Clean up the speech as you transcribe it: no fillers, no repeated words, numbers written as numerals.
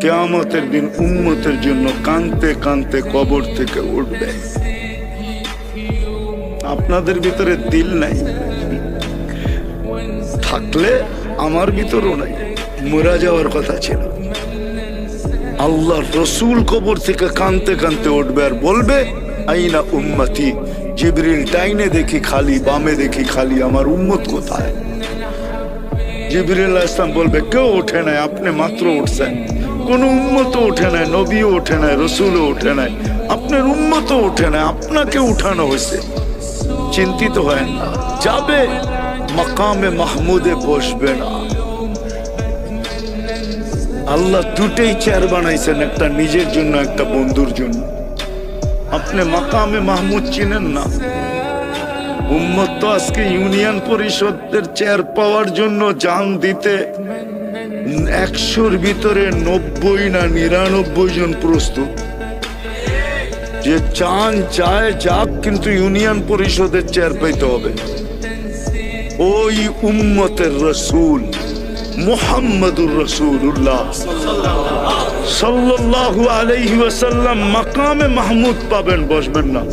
কিয়ামতের দিন উম্মতের জন্য কাঁদতে কাঁদতে কবর থেকে উঠবে। আপনাদের ভিতরে দিল নাই, থাকলে আমার ভিতরও নাই, মরা যাওয়ার কথা ছিল। আল্লাহ রসুল কবর থেকে কাঁদতে কাঁদতে উঠবে আর বলবে আইনা উম্মতি। জিবরিল ডাইনে দেখি খালি, বামে দেখি খালি, আমার উম্মত কোথায়? জিবরিল আলাইহিস সালাম বলবে কেউ ওঠে নাই, আপনি মাত্র উঠছেন। কোন উম্মতও ওঠে নাই, নবীও ওঠে নাই, রসুলও ওঠে নাই, আপনার উম্মতও ওঠে নাই, আপনাকে উঠানো হয়েছে। চিন্তিত হয় না, যাবে মাকামে মাহমুদে বসবে না। আল্লাহ দুটেই চেয়ার বানাইছেন, একটা নিজের জন্য, একটা বন্ধুর জন্য। আপনি মাকামে মাহমুদ চিনেন না। উম্মত তো আজকে ইউনিয়ন পরিষদের চেয়ার পাওয়ার জন্য জান দিতে 100-র ভিতরে 90 না 99 জন প্রস্তুত। যে চান চায় যাক, কিন্তু ইউনিয়ন পরিষদের চেয়ার পাইতে হবে। ওই উম্মতের রসুল মুহাম্মদুর রাসূলুল্লাহ সাল্লাল্লাহু আলাইহি ওয়াসাল্লাম মাকামে মাহমুদ পাবেন, বসবেন না।